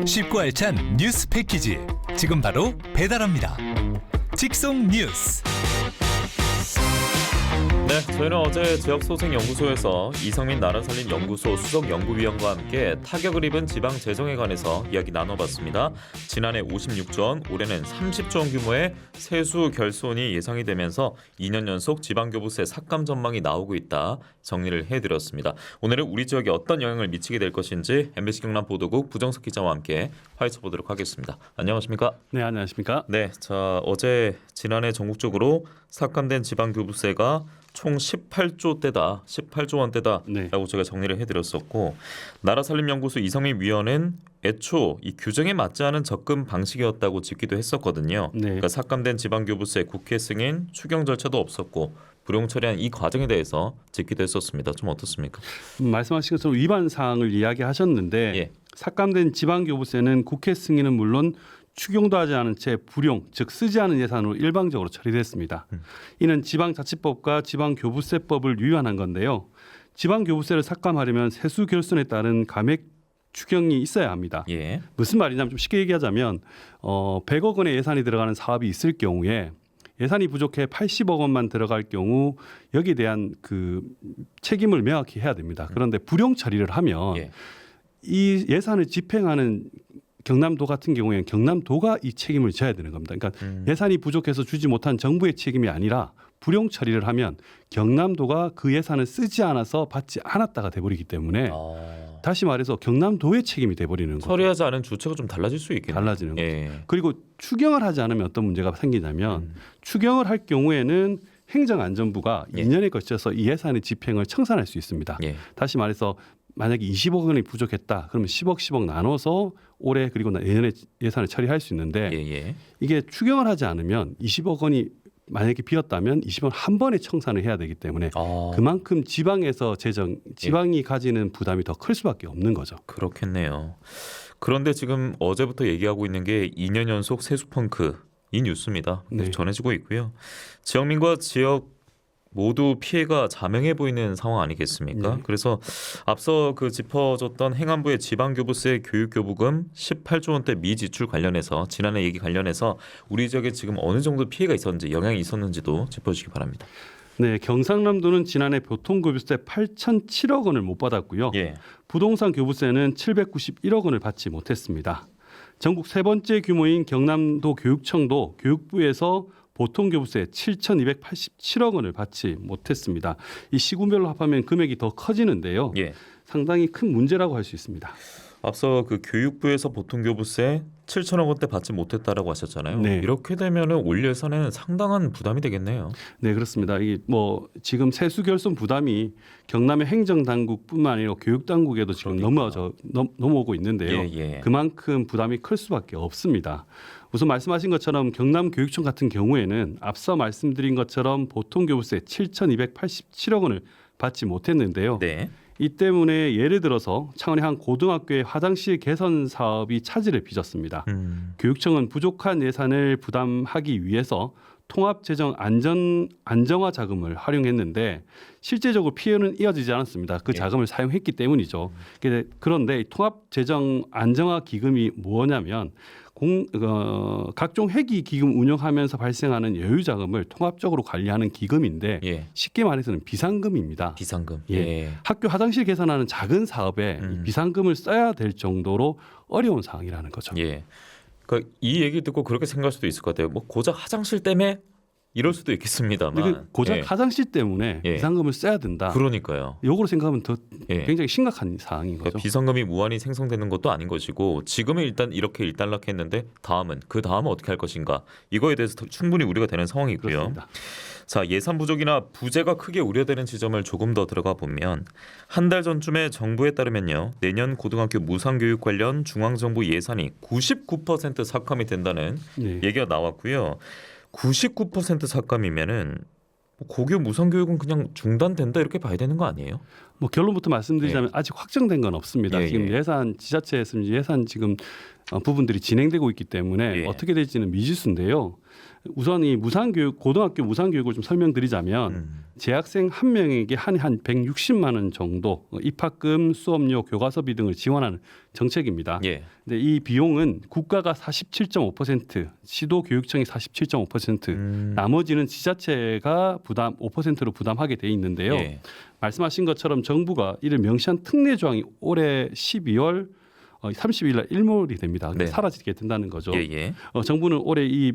쉽고 알찬 뉴스 패키지 지금 바로 배달합니다. 직송 뉴스. 네, 저희는 어제 지역소생연구소에서 이성민 나라살림연구소 수석연구위원과 함께 타격을 입은 지방재정에 관해서 이야기 나눠봤습니다. 지난해 56조 원, 올해는 30조 원 규모의 세수 결손이 예상이 되면서 2년 연속 지방교부세 삭감 전망이 나오고 있다 정리를 해드렸습니다. 오늘은 우리 지역에 어떤 영향을 미치게 될 것인지 MBC 경남 보도국 부정석 기자와 함께 파헤쳐 보도록 하겠습니다. 안녕하십니까? 네, 안녕하십니까? 네, 자 어제 지난해 전국적으로 삭감된 지방교부세가 총 18조대다, 18조 원대다라고 네. 제가 정리를 해드렸었고, 나라살림연구소 이성민 위원은 애초 이 규정에 맞지 않은 접근 방식이었다고 짚기도 했었거든요. 네. 그러니까 삭감된 지방교부세 국회 승인, 추경 절차도 없었고 불용 처리한 이 과정에 대해서 짚기도 했었습니다. 좀 어떻습니까? 말씀하신 것처럼 위반 사항을 이야기하셨는데 예. 삭감된 지방교부세는 국회 승인은 물론 추경도 하지 않은 채 불용, 즉 쓰지 않은 예산으로 일방적으로 처리됐습니다. 이는 지방자치법과 지방교부세법을 위반한 건데요. 지방교부세를 삭감하려면 세수 결손에 따른 감액 추경이 있어야 합니다. 예. 무슨 말이냐면 좀 쉽게 얘기하자면 100억 원의 예산이 들어가는 사업이 있을 경우에 예산이 부족해 80억 원만 들어갈 경우 여기에 대한 그 책임을 명확히 해야 됩니다. 그런데 불용 처리를 하면 예. 이 예산을 집행하는 경남도 같은 경우에는 경남도가 이 책임을 져야 되는 겁니다. 그러니까 예산이 부족해서 주지 못한 정부의 책임이 아니라 불용 처리를 하면 경남도가 그 예산을 쓰지 않아서 받지 않았다가 돼버리기 때문에 다시 말해서 경남도의 책임이 돼버리는 거죠. 처리하지 않은 주체가 좀 달라질 수 있겠네요. 달라지는 거죠. 예. 그리고 추경을 하지 않으면 어떤 문제가 생기냐면 추경을 할 경우에는 행정안전부가 예. 2년에 걸쳐서 이 예산의 집행을 청산할 수 있습니다. 예. 다시 말해서 만약에 20억 원이 부족했다. 그러면 10억 나눠서 올해 그리고 내년에 예산을 처리할 수 있는데 예. 예. 이게 추경을 하지 않으면 20억 원이 만약에 비었다면 20억 원 한 번에 청산을 해야 되기 때문에 그만큼 지방에서 지방이 가지는 부담이 더 클 수밖에 없는 거죠. 그렇겠네요. 그런데 지금 어제부터 얘기하고 있는 게 2년 연속 세수 펑크 이 뉴스입니다. 네. 전해지고 있고요. 지역민과 지역 모두 피해가 자명해 보이는 상황 아니겠습니까? 네. 그래서 앞서 그 짚어줬던 행안부의 지방교부세 교육교부금 18조 원대 미지출 관련해서 지난해 얘기 관련해서 우리 지역에 지금 어느 정도 피해가 있었는지 영향이 있었는지도 짚어주시기 바랍니다. 네, 경상남도는 지난해 교통교부세 8,007억 원을 못 받았고요. 예. 부동산 교부세는 791억 원을 받지 못했습니다. 전국 세 번째 규모인 경남도 교육청도 교육부에서 보통교부세 7,287억 원을 받지 못했습니다. 이 시군별로 합하면 금액이 더 커지는데요. 예. 상당히 큰 문제라고 할 수 있습니다. 앞서 그 교육부에서 보통교부세 7천억 원대 받지 못했다라고 하셨잖아요. 네. 이렇게 되면은 올 예산에는 상당한 부담이 되겠네요. 네, 그렇습니다. 이 뭐 지금 세수 결손 부담이 경남의 행정당국뿐만 아니라 교육당국에도 지금 넘어오고 있는데요. 예. 그만큼 부담이 클 수밖에 없습니다. 우선 말씀하신 것처럼 경남교육청 같은 경우에는 앞서 말씀드린 것처럼 보통교부세 7,287억 원을 받지 못했는데요. 네. 이 때문에 예를 들어서 창원의 한 고등학교의 화장실 개선 사업이 차질을 빚었습니다. 교육청은 부족한 예산을 부담하기 위해서 통합재정 안정화 자금을 활용했는데 실제적으로 피해는 이어지지 않았습니다. 그 자금을 사용했기 때문이죠. 그런데 통합재정 안정화 기금이 뭐냐면 각종 회기 기금 운영하면서 발생하는 여유 자금을 통합적으로 관리하는 기금인데 예. 쉽게 말해서는 비상금입니다. 비상금. 예. 학교 화장실 개선하는 작은 사업에 이 비상금을 써야 될 정도로 어려운 상황이라는 거죠. 예. 그러니까 이 얘기 듣고 그렇게 생각할 수도 있을 것 같아요. 뭐 고작 화장실 때문에 이럴 수도 있겠습니다만. 고작 화장실 때문에 비상금을 써야 된다. 그러니까요. 요거로 생각하면 더 굉장히 심각한 사항인 거죠. 그러니까 비상금이 무한히 생성되는 것도 아닌 것이고 지금은 일단 이렇게 일단락했는데 그 다음은 어떻게 할 것인가 이거에 대해서 충분히 우려가 되는 상황이고요. 그렇습니다. 자, 예산 부족이나 부재가 크게 우려되는 지점을 조금 더 들어가 보면 한 달 전쯤에 정부에 따르면요. 내년 고등학교 무상교육 관련 중앙정부 예산이 99% 삭감이 된다는 얘기가 나왔고요. 99% 삭감이면은 고교 무상교육은 그냥 중단된다 이렇게 봐야 되는 거 아니에요? 뭐 결론부터 말씀드리자면 아직 확정된 건 없습니다. 예, 지금 예. 예산 지자체에서 예산 지금 부분들이 진행되고 있기 때문에 예. 어떻게 될지는 미지수인데요. 우선 이 무상교육 고등학교 무상교육을 좀 설명드리자면 재학생 한 명에게 한 160만 원 정도 입학금, 수업료, 교과서비 등을 지원하는 정책입니다. 예. 근데 이 비용은 국가가 47.5%, 시도교육청이 47.5%, 나머지는 지자체가 5%로 부담하게 돼 있는데요. 예. 말씀하신 것처럼 정부가 이를 명시한 특례 조항이 올해 12월 30일 날 일몰이 됩니다. 네. 사라지게 된다는 거죠. 예, 예. 정부는 올해 이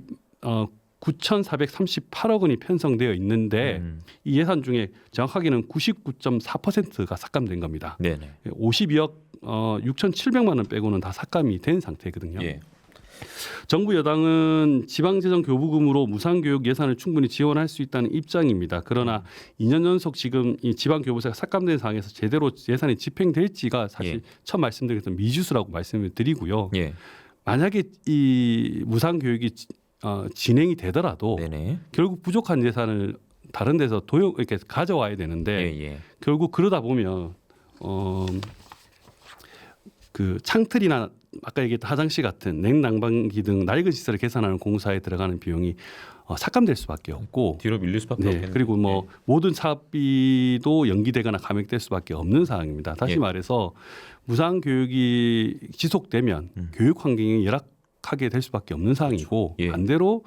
9,438억 원이 편성되어 있는데 이 예산 중에 정확하게는 99.4%가 삭감된 겁니다. 네네. 52억 6,700만 원 빼고는 다 삭감이 된 상태거든요. 예. 정부 여당은 지방재정교부금으로 무상교육 예산을 충분히 지원할 수 있다는 입장입니다. 그러나 2년 연속 지금 이 지방교부세가 삭감된 상황에서 제대로 예산이 집행될지가 사실 예. 처음 말씀드렸던 미지수라고 말씀을 드리고요. 예. 만약에 이 무상교육이 진행이 되더라도 네네. 결국 부족한 예산을 다른 데서 이렇게 가져와야 되는데 예, 예. 결국 그러다 보면 그 창틀이나 아까 얘기했던 화장실 같은 냉난방기 등 낡은 시설을 개선하는 공사에 들어가는 비용이 삭감될 수밖에 없고 뒤로 밀릴 수밖에 네, 없겠네요. 그리고 뭐 모든 사업비도 연기되거나 감액될 수밖에 없는 상황입니다. 다시 예. 말해서 무상 교육이 지속되면 교육 환경이 열악하게 될 수밖에 없는 상황이고 예. 반대로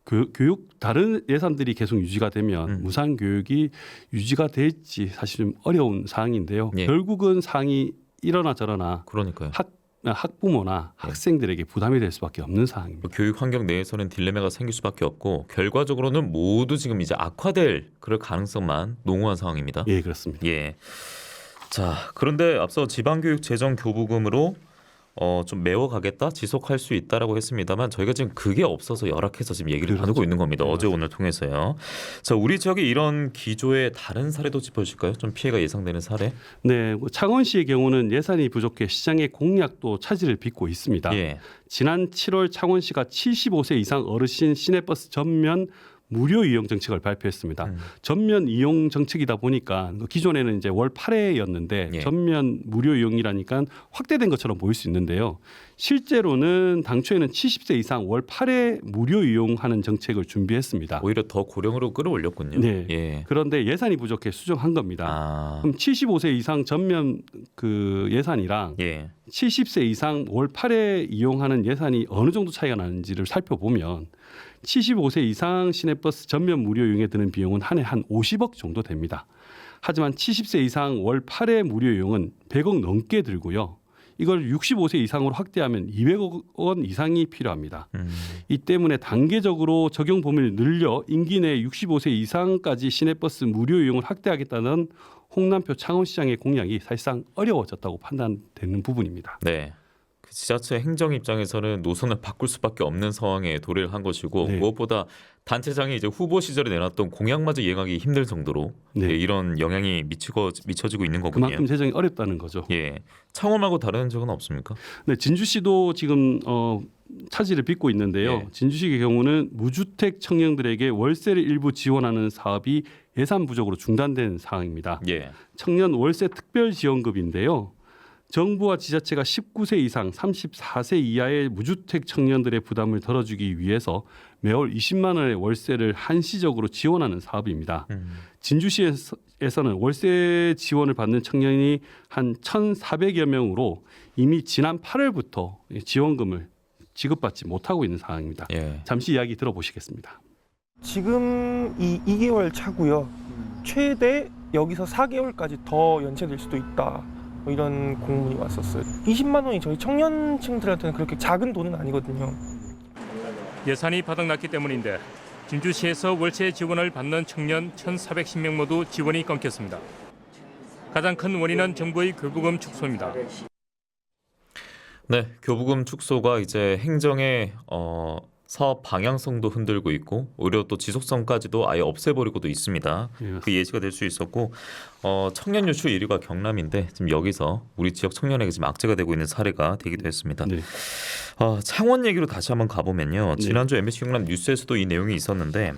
교육 다른 예산들이 계속 유지가 되면 무상 교육이 유지가 될지 사실 좀 어려운 상황인데요. 예. 결국은 상황이 이러나 저러나 그러니까요. 학부모나 학생들에게 부담이 될 수밖에 없는 상황입니다. 교육 환경 내에서는 딜레마가 생길 수밖에 없고 결과적으로는 모두 지금 이제 악화될 그럴 가능성만 농후한 상황입니다. 예, 그렇습니다. 예. 자, 그런데 앞서 지방교육 재정 교부금으로 좀 메워가겠다, 지속할 수 있다라고 했습니다만 저희가 지금 그게 없어서 열악해서 지금 얘기를 그렇죠. 나누고 있는 겁니다. 네, 어제 오늘 통해서요. 자, 우리 지역에 이런 기조의 다른 사례도 짚어주실까요? 좀 피해가 예상되는 사례? 네, 뭐 창원시의 경우는 예산이 부족해 시장의 공약도 차질을 빚고 있습니다. 예. 지난 7월 창원시가 75세 이상 어르신 시내버스 전면 무료 이용 정책을 발표했습니다. 전면 이용 정책이다 보니까 기존에는 이제 월 8회였는데 예. 전면 무료 이용이라니까 확대된 것처럼 보일 수 있는데요. 실제로는 당초에는 70세 이상 월 8회 무료 이용하는 정책을 준비했습니다. 오히려 더 고령으로 끌어올렸군요. 네. 예. 그런데 예산이 부족해 수정한 겁니다. 아. 그럼 75세 이상 전면 그 예산이랑 예. 70세 이상 월 8회 이용하는 예산이 어느 정도 차이가 나는지를 살펴보면 75세 이상 시내버스 전면 무료 이용에 드는 비용은 한 해 한 50억 정도 됩니다. 하지만 70세 이상 월 8회 무료 이용은 100억 넘게 들고요. 이걸 65세 이상으로 확대하면 200억 원 이상이 필요합니다. 이 때문에 단계적으로 적용 범위를 늘려 임기 내 65세 이상까지 시내버스 무료 이용을 확대하겠다는 홍남표 창원시장의 공약이 사실상 어려워졌다고 판단되는 부분입니다. 네. 그 지자체 행정 입장에서는 노선을 바꿀 수밖에 없는 상황에 도래를 한 것이고 네. 무엇보다 단체장이 이제 후보 시절에 내놨던 공약마저 이행하기 힘들 정도로 네. 예, 이런 영향이 미쳐지고 있는 거군요. 그만큼 재정이 어렵다는 거죠. 예. 창원 말고 다른 적은 없습니까? 네, 진주시도 지금 차질을 빚고 있는데요. 예. 진주시의 경우는 무주택 청년들에게 월세를 일부 지원하는 사업이 예산 부족으로 중단된 상황입니다. 예. 청년 월세 특별 지원급인데요. 정부와 지자체가 19세 이상 34세 이하의 무주택 청년들의 부담을 덜어주기 위해서 매월 20만 원의 월세를 한시적으로 지원하는 사업입니다. 진주시에서는 월세 지원을 받는 청년이 한 1,400여 명으로 이미 지난 8월부터 지원금을 지급받지 못하고 있는 상황입니다. 예. 잠시 이야기 들어보시겠습니다. 지금 이 2개월 차고요. 최대 여기서 4개월까지 더 연체될 수도 있다. 뭐 이런 공문이 왔었어요. 20만 원이 저희 청년층들한테는 그렇게 작은 돈은 아니거든요. 예산이 바닥났기 때문인데 진주시에서 월세 지원을 받는 청년 1,410명 모두 지원이 끊겼습니다. 가장 큰 원인은 정부의 교부금 축소입니다. 네, 교부금 축소가 이제 행정의 사업 방향성도 흔들고 있고 오히려 또 지속성까지도 아예 없애버리고도 있습니다. 예, 그 예시가 될 수 있었고 청년 유출 1위가 경남인데 지금 여기서 우리 지역 청년에게 지금 악재가 되고 있는 사례가 되기도 했습니다. 네. 창원 얘기로 다시 한번 가보면요. 지난주 MBC 경남 뉴스에서도 이 내용이 있었는데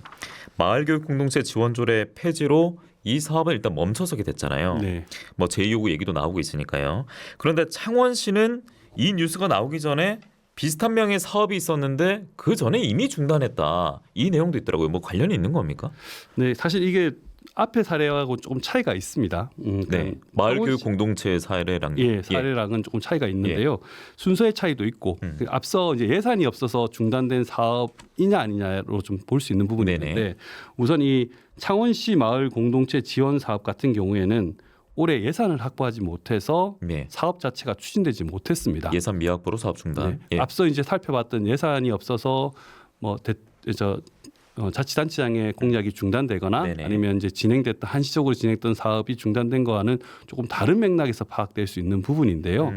마을교육 공동체 지원조례 폐지로 이 사업을 일단 멈춰서게 됐잖아요. 네. 뭐 제2요구 얘기도 나오고 있으니까요. 그런데 창원시는 이 뉴스가 나오기 전에 비슷한 명의 사업이 있었는데 그 전에 이미 중단했다. 이 내용도 있더라고요. 뭐 관련이 있는 겁니까? 네, 사실 이게 앞에 사례하고 조금 차이가 있습니다. 네, 마을교육 공동체 사례랑 사례랑은 조금 차이가 있는데요. 순서의 차이도 있고 앞서 이제 예산이 없어서 중단된 사업이냐 아니냐로 좀 볼 수 있는 부분이 네네. 있는데 우선 이 창원시 마을 공동체 지원 사업 같은 경우에는 올해 예산을 확보하지 못해서 네. 사업 자체가 추진되지 못했습니다. 예산 미확보로 사업 중단. 네. 앞서 이제 살펴봤던 예산이 없어서 뭐 자치단체장의 공약이 중단되거나 네네. 아니면 이제 진행됐던 한시적으로 진행했던 사업이 중단된 거와는 조금 다른 맥락에서 파악될 수 있는 부분인데요.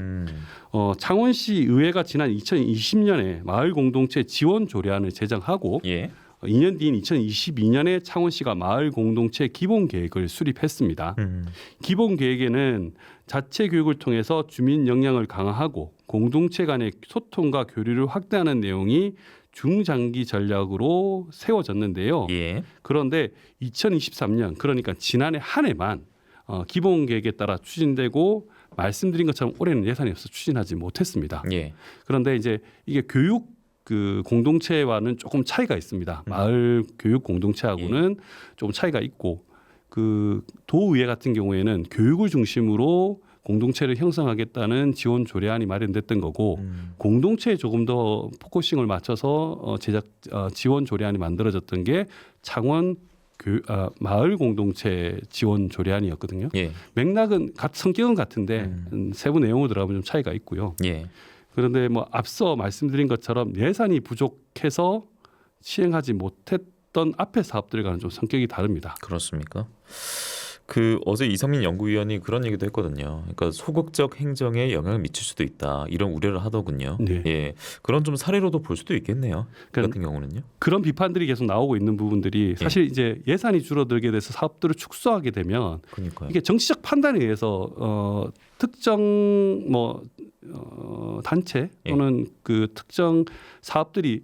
창원시 의회가 지난 2020년에 마을 공동체 지원 조례안을 제정하고 예. 2년 뒤인 2022년에 창원시가 마을 공동체 기본 계획을 수립했습니다. 기본 계획에는 자체 교육을 통해서 주민 역량을 강화하고 공동체 간의 소통과 교류를 확대하는 내용이 중장기 전략으로 세워졌는데요. 예. 그런데 2023년 그러니까 지난해 한 해만 기본 계획에 따라 추진되고 말씀드린 것처럼 올해는 예산이 없어 추진하지 못했습니다. 예. 그런데 이제 이게 교육 그 공동체와는 조금 차이가 있습니다. 마을 교육 공동체하고는 조금 차이가 있고 그 도의회 같은 경우에는 교육을 중심으로 공동체를 형성하겠다는 지원 조례안이 마련됐던 거고 공동체에 조금 더 포커싱을 맞춰서 지원 조례안이 만들어졌던 게 창원 마을 공동체 지원 조례안이었거든요. 예. 맥락은 성격은 같은데 세부 내용으로 들어가면 좀 차이가 있고요. 예. 그런데 뭐 앞서 말씀드린 것처럼 예산이 부족해서 시행하지 못했던 앞의 사업들과는 좀 성격이 다릅니다. 그렇습니까? 그 어제 이성민 연구위원이 그런 얘기도 했거든요. 그러니까 소극적 행정에 영향을 미칠 수도 있다. 이런 우려를 하더군요. 네. 예, 그런 좀 사례로도 볼 수도 있겠네요. 그 그러니까 같은 경우는요. 그런 비판들이 계속 나오고 있는 부분들이 사실 이제 예산이 줄어들게 돼서 사업들을 축소하게 되면 그러니까요. 이게 정치적 판단에 의해서 특정 단체 또는 그 특정 사업들이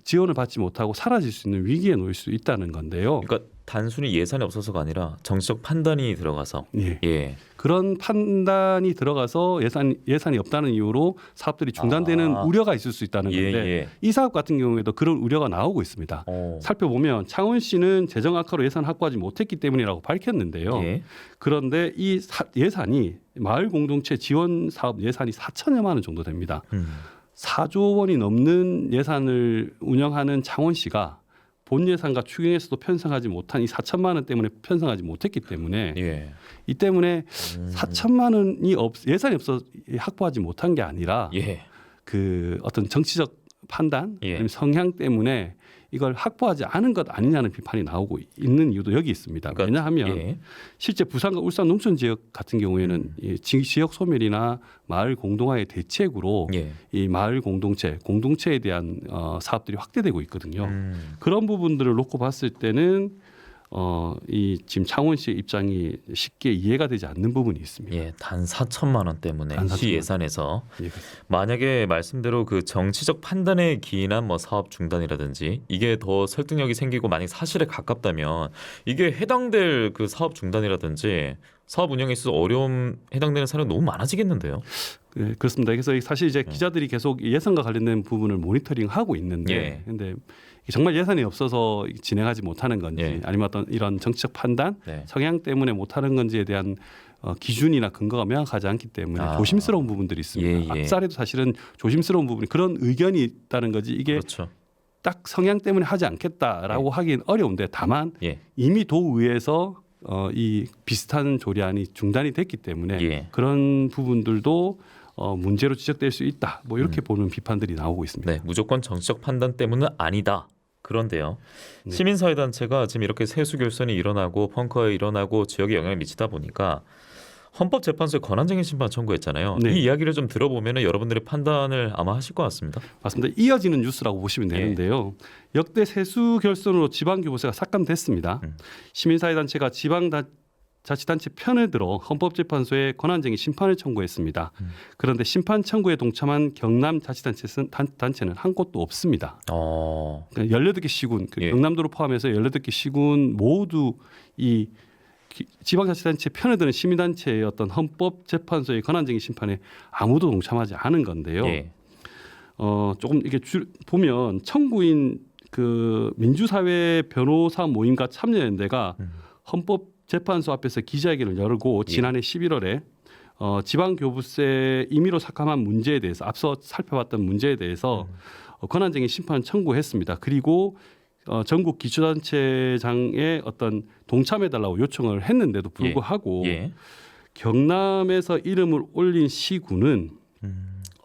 지원을 받지 못하고 사라질 수 있는 위기에 놓일 수 있다는 건데요. 그러니까 단순히 예산이 없어서가 아니라 정치적 판단이 들어가서 예. 그런 판단이 들어가서 예산이 없다는 이유로 사업들이 중단되는 우려가 있을 수 있다는 건데 이 사업 같은 경우에도 그런 우려가 나오고 있습니다. 살펴보면 창원시는 재정 악화로 예산 확보하지 못했기 때문이라고 밝혔는데요. 예. 그런데 이 예산이 마을 공동체 지원 사업 예산이 4천여만 원 정도 됩니다. 4조 원이 넘는 예산을 운영하는 창원시가 본 예산과 추경에서도 편성하지 못한 이 4천만 원 때문에 편성하지 못했기 때문에 예. 이 때문에 4천만 원이 예산이 없어 확보하지 못한 게 아니라 그 어떤 정치적 판단 아니면 성향 때문에 이걸 확보하지 않은 것 아니냐는 비판이 나오고 있는 이유도 여기 있습니다. 그러니까, 왜냐하면 실제 부산과 울산 농촌 지역 같은 경우에는 이 지역 소멸이나 마을 공동화의 대책으로 이 마을 공동체에 대한 사업들이 확대되고 있거든요. 그런 부분들을 놓고 봤을 때는 이 지금 창원시의 입장이 쉽게 이해가 되지 않는 부분이 있습니다. 예, 단 4천만 원 때문에 시 예산에서 예, 만약에 말씀대로 그 정치적 판단에 기인한 뭐 사업 중단이라든지 이게 더 설득력이 생기고 만약 사실에 가깝다면 이게 해당될 그 사업 중단이라든지 사업 운영에 있어서 어려움 해당되는 사례가 너무 많아지겠는데요. 네, 그렇습니다. 그래서 사실 이제 기자들이 계속 예산과 관련된 부분을 모니터링하고 있는데, 근데 정말 예산이 없어서 진행하지 못하는 건지, 아니면 어떤 이런 정치적 판단, 성향 때문에 못하는 건지에 대한 기준이나 근거가 명확하지 않기 때문에 조심스러운 부분들이 있습니다. 앞사례도 사실은 조심스러운 부분이 그런 의견이 있다는 거지 이게 딱 성향 때문에 하지 않겠다라고 하기는 어려운데 다만 이미 도의회에서 이 비슷한 조례안이 중단이 됐기 때문에 그런 부분들도 문제로 지적될 수 있다. 뭐 이렇게 보는 비판들이 나오고 있습니다. 네, 무조건 정치적 판단 때문은 아니다. 그런데요. 시민사회단체가 지금 이렇게 세수 결선이 일어나고 펑크가 일어나고 지역에 영향을 미치다 보니까 헌법재판소에 권한쟁의 심판 청구했잖아요. 이 이야기를 좀 들어보면 여러분들의 판단을 아마 하실 것 같습니다. 맞습니다. 이어지는 뉴스라고 보시면 되는데요. 역대 세수 결선으로 지방교부세가 삭감됐습니다. 시민사회단체가 자치단체 편을 들어 헌법재판소에 권한쟁의 심판을 청구했습니다. 그런데 심판 청구에 동참한 경남자치단체는 한 곳도 없습니다. 그러니까 18개 시군, 경남도를 포함해서 18개 시군 모두 이 지방자치단체 편에 드는 시민단체의 어떤 헌법재판소의 권한쟁의 심판에 아무도 동참하지 않은 건데요. 예. 조금 이게 보면 청구인 그 민주사회 변호사 모임과 참여연대가 헌법재판소 앞에서 기자회견을 열고 지난해 11월에 지방교부세 임의로 삭감한 문제에 대해서 앞서 살펴봤던 문제에 대해서 권한쟁의 심판을 청구했습니다. 그리고 전국 기초단체장에 어떤 동참해달라고 요청을 했는데도 불구하고 예. 경남에서 이름을 올린 시군은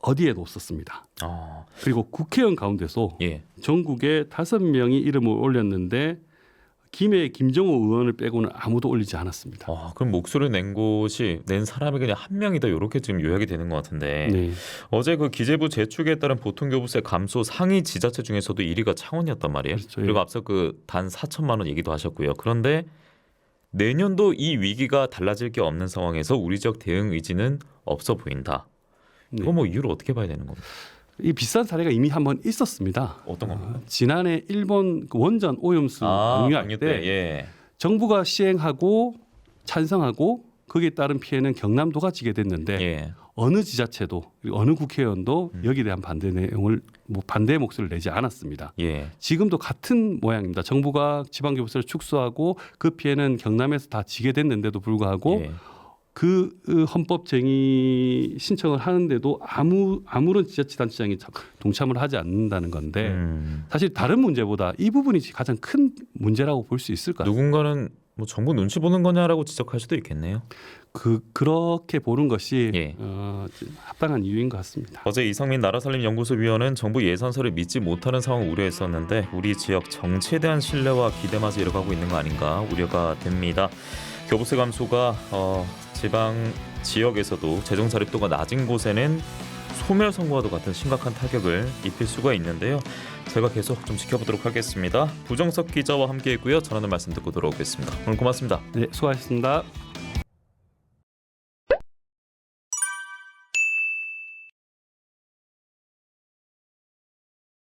어디에도 없었습니다. 그리고 국회의원 가운데서 예. 전국에 5명이 이름을 올렸는데 김해 김정호 의원을 빼고는 아무도 올리지 않았습니다. 그럼 목소리를 낸 사람이 그냥 한 명이다 이렇게 지금 요약이 되는 것 같은데 네. 어제 그 기재부 재축에 따른 보통교부세 감소 상위 지자체 중에서도 1위가 창원이었단 말이에요. 그렇죠. 그리고 앞서 그 단 4천만 원 얘기도 하셨고요. 그런데 내년도 이 위기가 달라질 게 없는 상황에서 우리 지역 대응 의지는 없어 보인다. 이거 뭐 이유를 어떻게 봐야 되는 겁니까? 이 비슷한 사례가 이미 한번 있었습니다. 어떤 겁니까? 지난해 일본 그 원전 오염수 방류할 때 예. 정부가 시행하고 찬성하고 거기에 따른 피해는 경남도가 지게 됐는데 예. 어느 지자체도 그리고 어느 국회의원도 여기에 대한 반대 내용을 반대의 목소리를 내지 않았습니다. 예. 지금도 같은 모양입니다. 정부가 지방교부세를 축소하고 그 피해는 경남에서 다 지게 됐는데도 불구하고 예. 그 헌법쟁의 신청을 하는데도 아무런 지자체단체장이 동참을 하지 않는다는 건데 사실 다른 문제보다 이 부분이 가장 큰 문제라고 볼 수 있을 것 같아요. 누군가는 뭐 정부 눈치 보는 거냐라고 지적할 수도 있겠네요. 그렇게 보는 것이 예. 합당한 이유인 것 같습니다. 어제 이성민 나라살림연구소 위원은 정부 예산서를 믿지 못하는 상황을 우려했었는데 우리 지역 정치에 대한 신뢰와 기대마저 이어가고 있는 거 아닌가 우려가 됩니다. 교부세 감소가 지방 지역에서도 재정 자립도가 낮은 곳에는 소멸 선고와도 같은 심각한 타격을 입힐 수가 있는데요. 제가 계속 좀 지켜보도록 하겠습니다. 부정석 기자와 함께했고요. 전하는 말씀 듣고 돌아오겠습니다. 오늘 고맙습니다. 네, 수고하셨습니다.